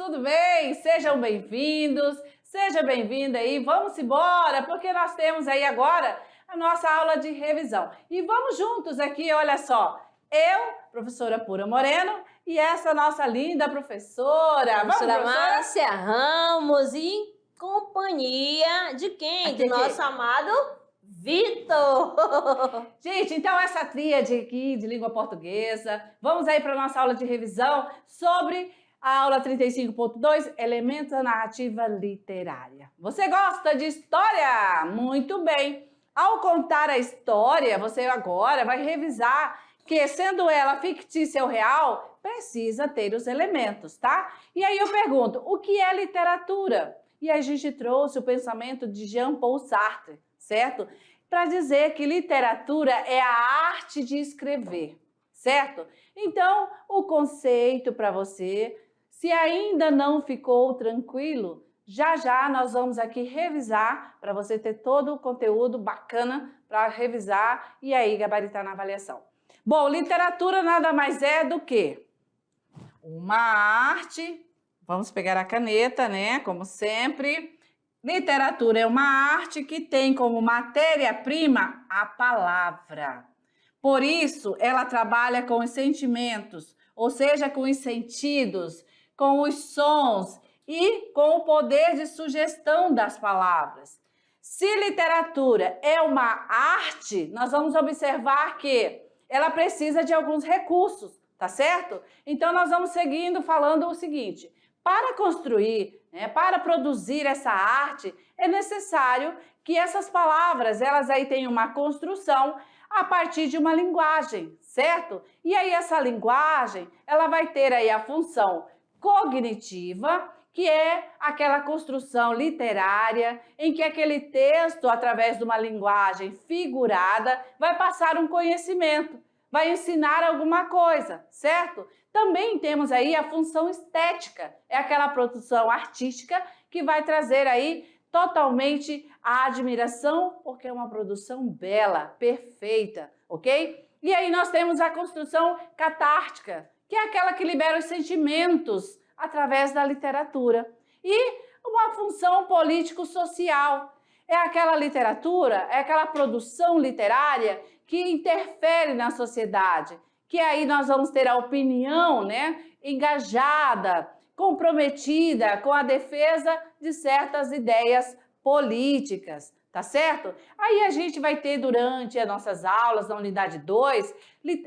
tudo bem? Sejam bem-vindos, seja bem-vinda aí, vamos embora, porque nós temos aí agora a nossa aula de revisão. E vamos juntos aqui, olha só, eu, professora Pura Moreno, e essa nossa linda professora. Professora Márcia Ramos e companhia de quem? Do nosso amado Vitor! Gente, então essa tríade aqui de língua portuguesa, vamos aí para a nossa aula de revisão sobre a aula 35.2, elementos da narrativa literária. Você gosta de história? Muito bem! Ao contar a história, você agora vai revisar que, sendo ela fictícia ou real, precisa ter os elementos, tá? E aí eu pergunto, o que é literatura? E a gente trouxe o pensamento de Jean-Paul Sartre, certo? Para dizer que literatura é a arte de escrever, certo? Então, o conceito para você, se ainda não ficou tranquilo, já já nós vamos aqui revisar para você ter todo o conteúdo bacana para revisar e aí gabaritar na avaliação. Bom, literatura nada mais é do que uma arte. Vamos pegar a caneta, né? Como sempre. Literatura é uma arte que tem como matéria-prima a palavra. Por isso, ela trabalha com os sentimentos, ou seja, com os sentidos, com os sons e com o poder de sugestão das palavras. Se literatura é uma arte, nós vamos observar que ela precisa de alguns recursos, tá certo? Então, nós vamos seguindo falando o seguinte: para construir, para produzir essa arte, é necessário que essas palavras, elas aí tenham uma construção a partir de uma linguagem, certo? E aí essa linguagem, ela vai ter aí a função cognitiva, que é aquela construção literária em que aquele texto, através de uma linguagem figurada, vai passar um conhecimento, vai ensinar alguma coisa, certo? Também temos aí a função estética, é aquela produção artística que vai trazer aí totalmente a admiração, porque é uma produção bela, perfeita, ok? E aí nós temos a construção catártica, que é aquela que libera os sentimentos através da literatura. E uma função político-social, é aquela literatura, é aquela produção literária que interfere na sociedade, que aí nós vamos ter a opinião, engajada, comprometida com a defesa de certas ideias políticas, tá certo? Aí a gente vai ter durante as nossas aulas, na unidade 2,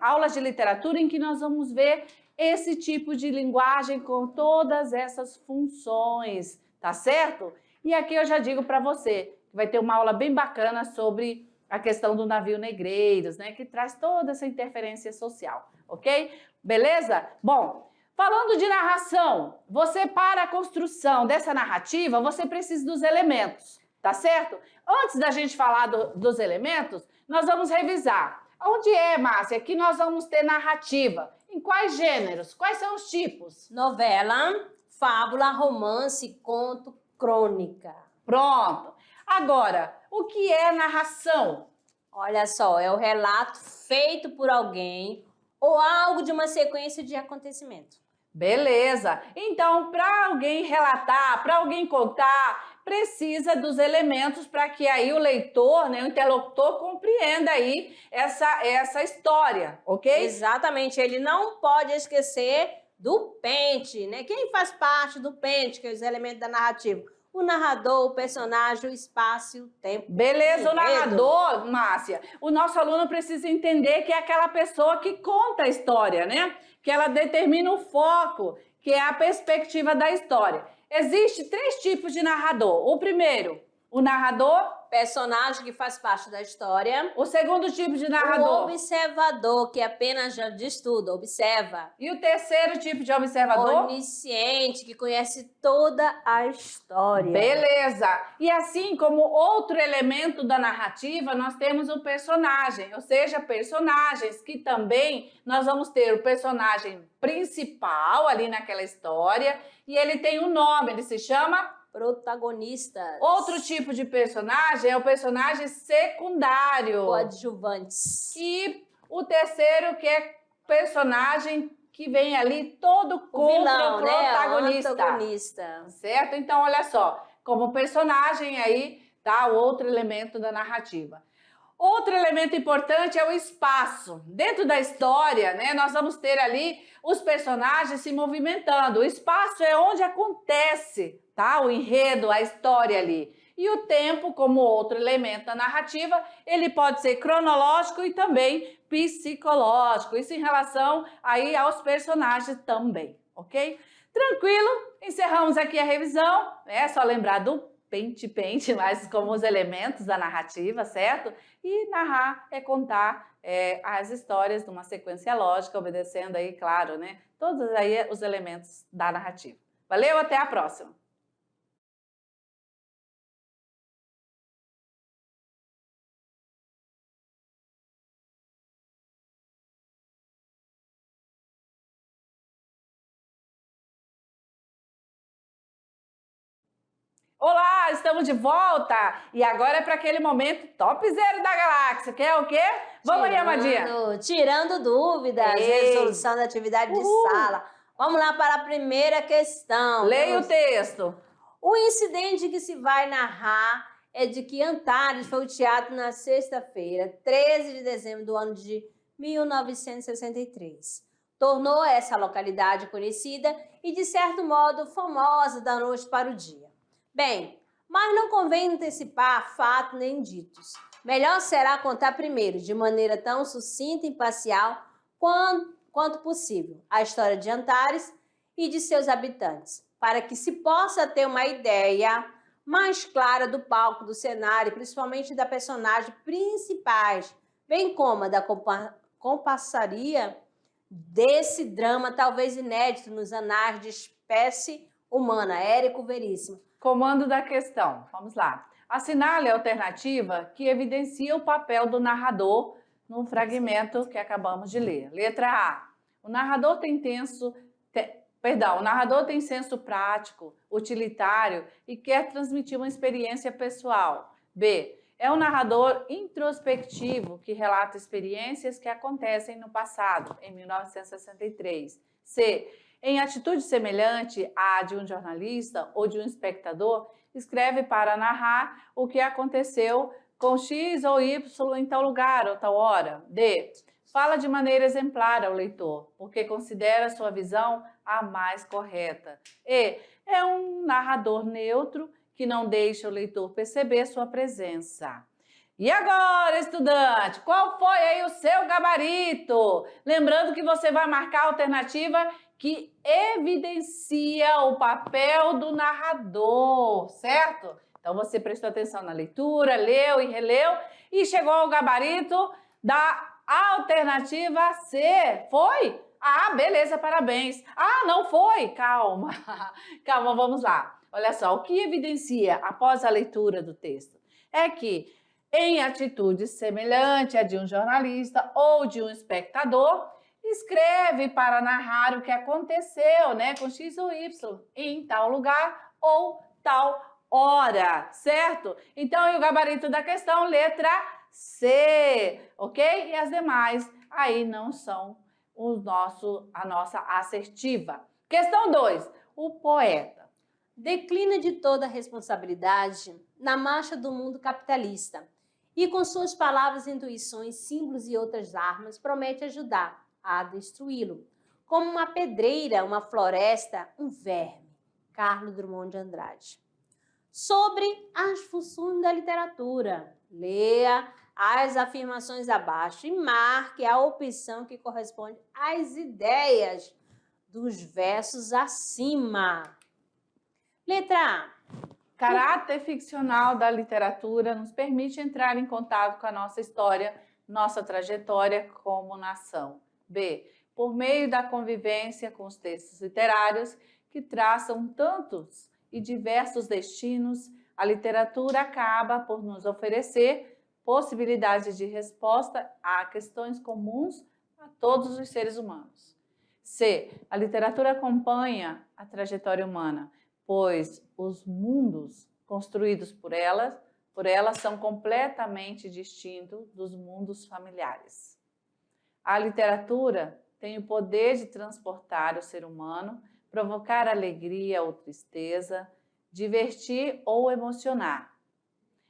aulas de literatura em que nós vamos ver esse tipo de linguagem com todas essas funções, tá certo? E aqui eu já digo para você que vai ter uma aula bem bacana sobre a questão do navio negreiros, que traz toda essa interferência social, ok? Beleza? Bom, falando de narração, você para a construção dessa narrativa, você precisa dos elementos, tá certo? Antes da gente falar dos elementos, nós vamos revisar. Onde é, Márcia, que nós vamos ter narrativa? Em quais gêneros? Quais são os tipos? Novela, fábula, romance, conto, crônica. Pronto. Agora, o que é narração? Olha só, é o relato feito por alguém ou algo de uma sequência de acontecimentos. Beleza. Então, para alguém relatar, para alguém contar, precisa dos elementos para que aí o leitor, o interlocutor, compreenda aí essa história, ok? Exatamente. Ele não pode esquecer do pente, Quem faz parte do pente, que é os elementos da narrativa? O narrador, o personagem, o espaço e o tempo. Beleza, o narrador, Márcia, o nosso aluno precisa entender que é aquela pessoa que conta a história, Que ela determina o foco, que é a perspectiva da história. Existem 3 tipos de narrador. O primeiro, o narrador, personagem que faz parte da história. O segundo tipo de narrador, o observador, que apenas já diz tudo, observa. E o terceiro tipo de observador, onisciente, que conhece toda a história. Beleza! E assim como outro elemento da narrativa, nós temos o personagem, ou seja, personagens que também nós vamos ter o personagem principal ali naquela história e ele tem um nome, ele se chama protagonistas. Outro tipo de personagem é o personagem secundário. Coadjuvantes. E o terceiro que é personagem que vem ali todo contra vilão, o protagonista. Né? O antagonista. Certo? Então, olha só, como personagem aí, tá? O outro elemento da narrativa. Outro elemento importante é o espaço. Dentro da história, né, nós vamos ter ali os personagens se movimentando. O espaço é onde acontece, tá? O enredo, a história ali. E o tempo, como outro elemento da narrativa, ele pode ser cronológico e também psicológico. Isso em relação aí aos personagens também, ok? Tranquilo? Encerramos aqui a revisão. É só lembrar do pente, mas como os elementos da narrativa, certo? E narrar é contar as histórias numa sequência lógica, obedecendo aí, claro, né? Todos aí os elementos da narrativa. Valeu, até a próxima! Olá, estamos de volta! E agora é para aquele momento topzera da galáxia, que é o quê? Vamos aí, Amadinha! Tirando dúvidas, Ei. resolução da atividade de sala. Vamos lá para a primeira questão. Leia o texto. O incidente que se vai narrar é de que Antares foi ao teatro na sexta-feira, 13 de dezembro do ano de 1963. Tornou essa localidade conhecida e, de certo modo, famosa da noite para o dia. Bem, mas não convém antecipar fatos nem ditos. Melhor será contar primeiro, de maneira tão sucinta e imparcial quanto possível, a história de Antares e de seus habitantes, para que se possa ter uma ideia mais clara do palco, do cenário, principalmente da personagem principais, bem como a da compassaria desse drama talvez inédito nos anais de espécie humana, Érico Veríssimo. Comando da questão, vamos lá. Assinale a alternativa que evidencia o papel do narrador no fragmento que acabamos de ler. Letra A. O narrador tem senso prático, utilitário e quer transmitir uma experiência pessoal. B. É um narrador introspectivo que relata experiências que acontecem no passado, em 1963. C. Em atitude semelhante à de um jornalista ou de um espectador, escreve para narrar o que aconteceu com X ou Y em tal lugar ou tal hora. D. Fala de maneira exemplar ao leitor, porque considera sua visão a mais correta. E. É um narrador neutro que não deixa o leitor perceber sua presença. E agora, estudante, qual foi aí o seu gabarito? Lembrando que você vai marcar a alternativa que evidencia o papel do narrador, certo? Então você prestou atenção na leitura, leu e releu e chegou ao gabarito da alternativa C. Foi? Ah, beleza, parabéns. Ah, não foi? Calma, calma, vamos lá. Olha só, o que evidencia após a leitura do texto é que em atitude semelhante à de um jornalista ou de um espectador, escreve para narrar o que aconteceu, né, com X ou Y, em tal lugar ou tal hora, certo? Então, o gabarito da questão, letra C, ok? E as demais aí não são a nossa assertiva. Questão 2, o poeta. Declina de toda a responsabilidade na marcha do mundo capitalista e, com suas palavras, intuições, símbolos e outras armas, promete ajudar a destruí-lo, como uma pedreira, uma floresta, um verme. Carlos Drummond de Andrade. Sobre as funções da literatura, leia as afirmações abaixo e marque a opção que corresponde às ideias dos versos acima. Letra A. Caráter ficcional da literatura nos permite entrar em contato com a nossa história, nossa trajetória como nação. B. Por meio da convivência com os textos literários que traçam tantos e diversos destinos, a literatura acaba por nos oferecer possibilidades de resposta a questões comuns a todos os seres humanos. C. A literatura acompanha a trajetória humana, pois os mundos construídos por ela são completamente distintos dos mundos familiares. A literatura tem o poder de transportar o ser humano, provocar alegria ou tristeza, divertir ou emocionar.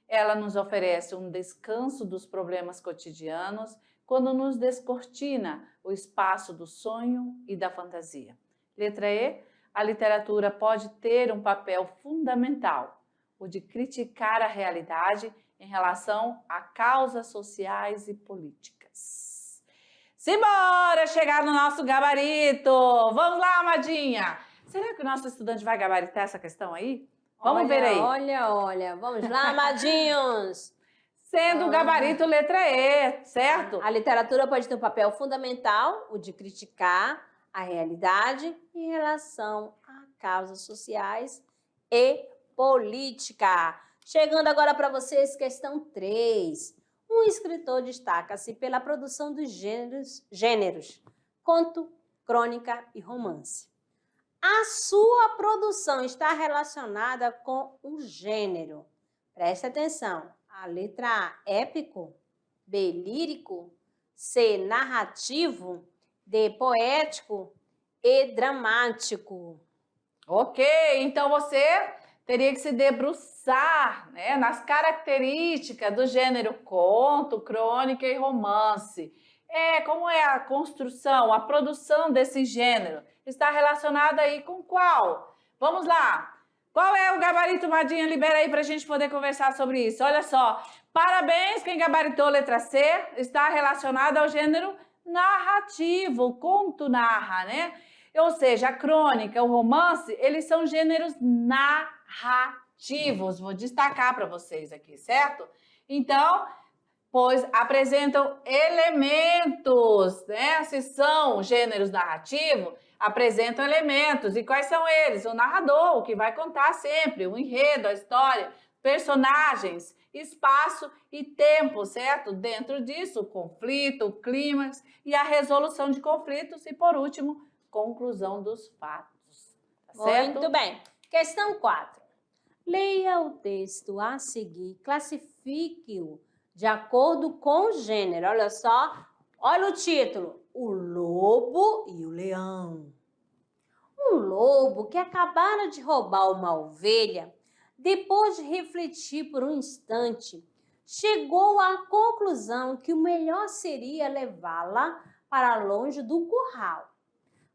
Ela nos oferece um descanso dos problemas cotidianos quando nos descortina o espaço do sonho e da fantasia. Letra E, a literatura pode ter um papel fundamental, o de criticar a realidade em relação a causas sociais e políticas. Simbora chegar no nosso gabarito! Vamos lá, amadinha! Será que o nosso estudante vai gabaritar essa questão aí? Vamos ver aí. Olha. Vamos lá, amadinhos. Sendo o gabarito letra E, certo? A literatura pode ter um papel fundamental, o de criticar a realidade em relação a causas sociais e política. Chegando agora para vocês, questão 3. Um escritor destaca-se pela produção dos gêneros conto, crônica e romance. A sua produção está relacionada com um gênero. Preste atenção. A letra A, épico. B, lírico. C, narrativo. D, poético. E, dramático. Ok, então você teria que se debruçar, né, nas características do gênero conto, crônica e romance. Como é a construção, a produção desse gênero? Está relacionada aí com qual? Vamos lá! Qual é o gabarito, Madinha? Libera aí para a gente poder conversar sobre isso. Olha só, parabéns, quem gabaritou letra C, está relacionado ao gênero narrativo, o conto narra, né? Ou seja, a crônica, o romance, eles são gêneros narrativos. Vou destacar para vocês aqui, certo? Então, pois apresentam elementos, né? Se são gêneros narrativos, apresentam elementos. E quais são eles? O narrador, o que vai contar sempre, o enredo, a história, personagens, espaço e tempo, certo? Dentro disso, o conflito, o clímax e a resolução de conflitos e, por último, conclusão dos fatos. Tá certo? Muito bem. Questão 4. Leia o texto a seguir, classifique-o de acordo com o gênero. Olha só, olha o título. O lobo e o leão. Um lobo que acabara de roubar uma ovelha, depois de refletir por um instante, chegou à conclusão que o melhor seria levá-la para longe do curral,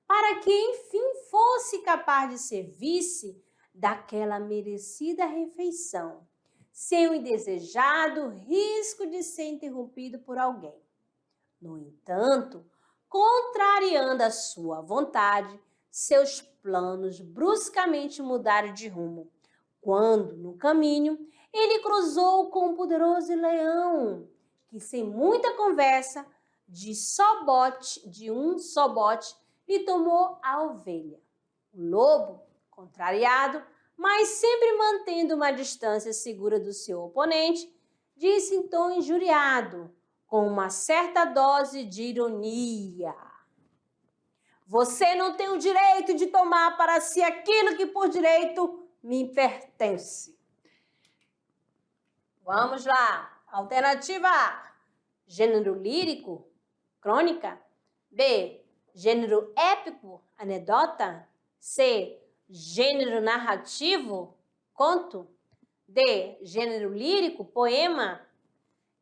para que, enfim, fosse capaz de servir-se daquela merecida refeição, sem o indesejado risco de ser interrompido por alguém. No entanto, contrariando a sua vontade, seus planos bruscamente mudaram de rumo, quando, no caminho, ele cruzou com um poderoso leão, que, sem muita conversa, de um só bote, lhe tomou a ovelha. O lobo, contrariado, mas sempre mantendo uma distância segura do seu oponente, disse em tom injuriado, com uma certa dose de ironia: você não tem o direito de tomar para si aquilo que por direito me pertence. Vamos lá. Alternativa A, gênero lírico, crônica. B, gênero épico, anedota. C, gênero narrativo, conto. D, gênero lírico, poema.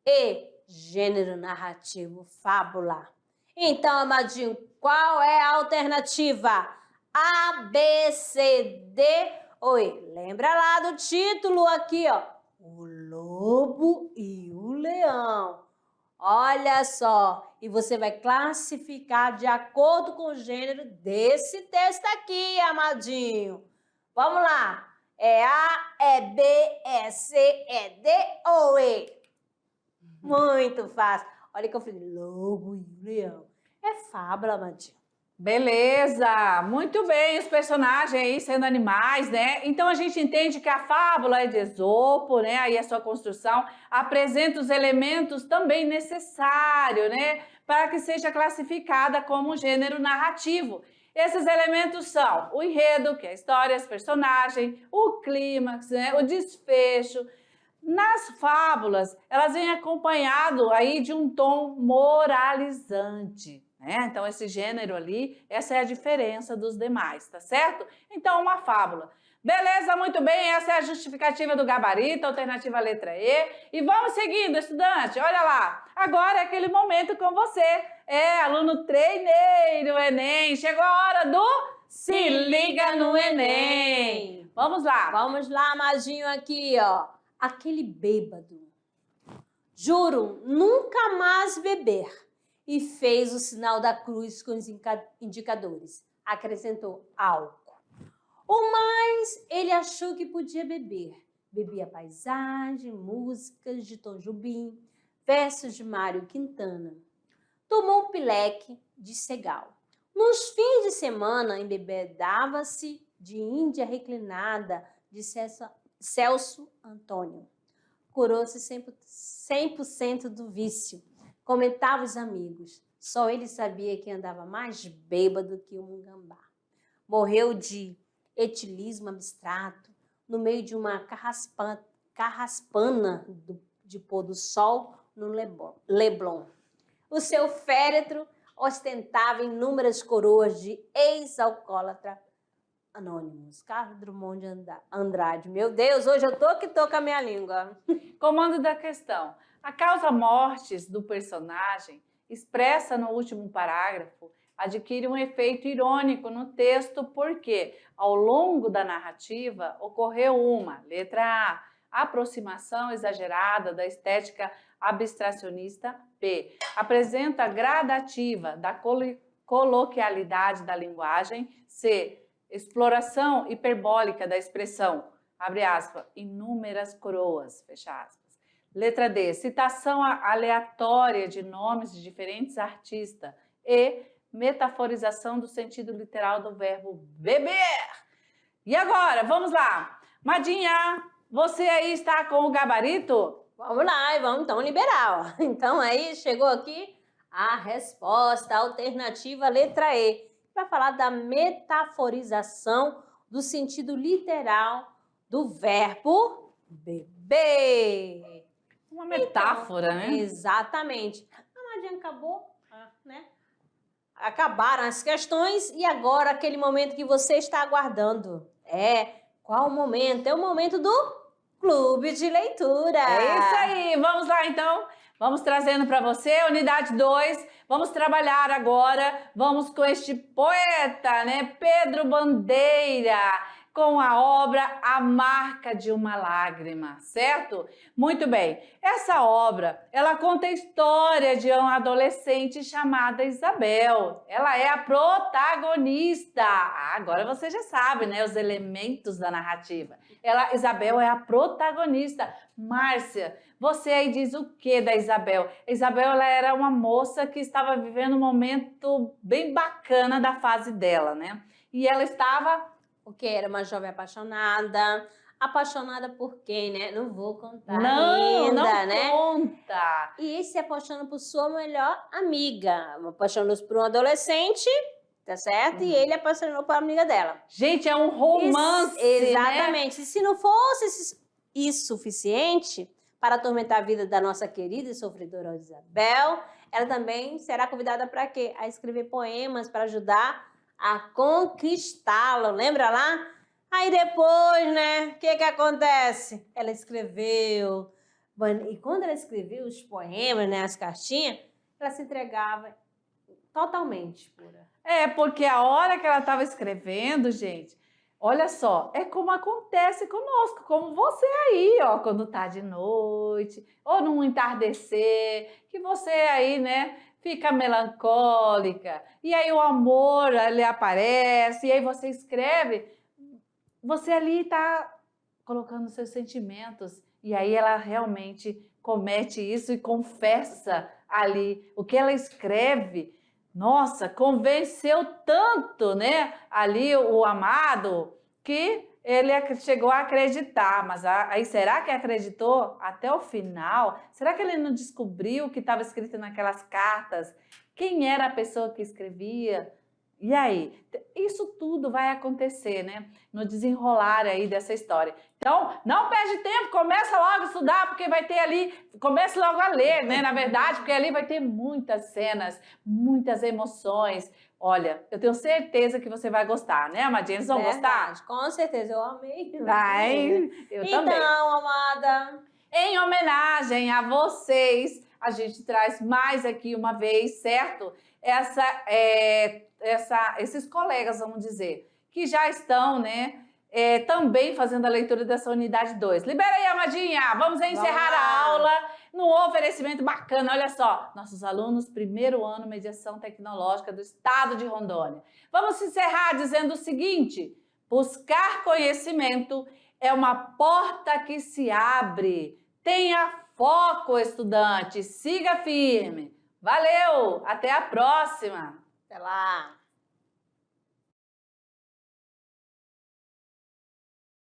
E, gênero narrativo, fábula. Então, amadinho, qual é a alternativa? A, B, C, D. Oi, lembra lá do título aqui, ó. O lobo e o leão. Olha só, e você vai classificar de acordo com o gênero desse texto aqui, amadinho. Vamos lá. É A, é B, é C, é D ou E? Muito fácil. Olha que eu falei, lobo e o leão. É fábula, amadinho. Beleza, muito bem, os personagens aí sendo animais, né? Então a gente entende que a fábula é de Esopo, né? Aí a sua construção apresenta os elementos também necessários, né? Para que seja classificada como gênero narrativo. Esses elementos são o enredo, que é a história, os personagens, o clímax, né? O desfecho. Nas fábulas, elas vêm acompanhado aí de um tom moralizante. né? Então, esse gênero ali, essa é a diferença dos demais, tá certo? Então, uma fábula. Beleza, muito bem, essa é a justificativa do gabarito, alternativa letra E. E vamos seguindo, estudante, olha lá. Agora é aquele momento com você. Aluno treineiro, Enem. Chegou a hora do Se Liga no Enem. Vamos lá. Vamos lá, Maginho, aqui, ó. Aquele bêbado. Juro nunca mais beber. E fez o sinal da cruz com os indicadores. Acrescentou álcool. O mais ele achou que podia beber. Bebia paisagem, músicas de Tom Jobim, versos de Mário Quintana. Tomou um pileque de Segal. Nos fins de semana, embebedava-se de Índia reclinada de Celso Antônio. Curou-se 100% do vício. Comentava os amigos. Só ele sabia que andava mais bêbado que o Mungambá. Morreu de etilismo abstrato no meio de uma carraspana de pôr do sol no Leblon. O seu féretro ostentava inúmeras coroas de ex-alcoólatra anônimos. Carlos Drummond de Andrade. Meu Deus, hoje eu tô com a minha língua. Comando da questão. A causa-mortes do personagem, expressa no último parágrafo, adquire um efeito irônico no texto porque, ao longo da narrativa, ocorreu uma, letra A, aproximação exagerada da estética abstracionista, B, apresenta gradativa da coloquialidade da linguagem, C, exploração hiperbólica da expressão, abre aspas, inúmeras coroas, fecha aspas. Letra D, citação aleatória de nomes de diferentes artistas e metaforização do sentido literal do verbo beber. E agora, vamos lá. Madinha, você aí está com o gabarito? Vamos lá, vamos então liberar. Ó. Então aí chegou aqui a resposta, a alternativa letra E. Vai falar da metaforização do sentido literal do verbo beber. Uma metáfora, então, né? Exatamente. A Madinha acabou, né? Acabaram as questões e agora aquele momento que você está aguardando. Qual o momento? É o momento do Clube de Leitura. É isso aí, vamos lá então. Vamos trazendo para você, unidade 2. Vamos trabalhar agora, vamos com este poeta, né? Pedro Bandeira, com a obra A Marca de uma Lágrima, certo? Muito bem, essa obra, ela conta a história de uma adolescente chamada Isabel. Ela é a protagonista. Agora você já sabe, né, os elementos da narrativa. Isabel é a protagonista. Márcia, você aí diz o que da Isabel? Isabel, ela era uma moça que estava vivendo um momento bem bacana da fase dela, né? E ela estava... O que era uma jovem apaixonada. Apaixonada por quem, né? Não vou contar não né? Conta! E se apaixona por sua melhor amiga. Apaixonou-se por um adolescente, tá certo? E ele apaixonou por uma amiga dela. Gente, é um romance, exatamente. Né? E se não fosse isso suficiente para atormentar a vida da nossa querida e sofredora Isabel, ela também será convidada para quê? A escrever poemas para ajudar a conquistá-lo, lembra lá? Aí depois, né, o que acontece? Ela escreveu, e quando ela escreveu os poemas, né, as cartinhas, ela se entregava totalmente pura. Porque a hora que ela estava escrevendo, gente, olha só, é como acontece conosco, como você aí, ó, quando tá de noite, ou num entardecer, que você aí, né, fica melancólica, e aí o amor ele aparece, e aí você escreve, você ali está colocando seus sentimentos, e aí ela realmente comete isso e confessa ali o que ela escreve. Nossa, convenceu tanto, né, ali o amado, que ele chegou a acreditar, mas aí será que acreditou até o final? Será que ele não descobriu o que estava escrito naquelas cartas? Quem era a pessoa que escrevia? E aí? Isso tudo vai acontecer, né? No desenrolar aí dessa história. Então, não perde tempo, começa logo a estudar, porque vai ter ali, comece logo a ler, né? Na verdade, porque ali vai ter muitas cenas, muitas emoções. Olha, eu tenho certeza que você vai gostar, né, amadinha? Eles vão gostar? Com certeza, eu amei. Ai, eu também. Então, amada, Em homenagem a vocês, a gente traz mais aqui uma vez, certo? Esses colegas, vamos dizer, que já estão, né, também fazendo a leitura dessa unidade 2. Libera aí, amadinha! Vamos encerrar a aula num oferecimento bacana. Olha só, nossos alunos, primeiro ano, mediação tecnológica do estado de Rondônia. Vamos encerrar dizendo o seguinte: buscar conhecimento é uma porta que se abre. Tenha foco, estudante. Siga firme. Valeu! Até a próxima! até lá.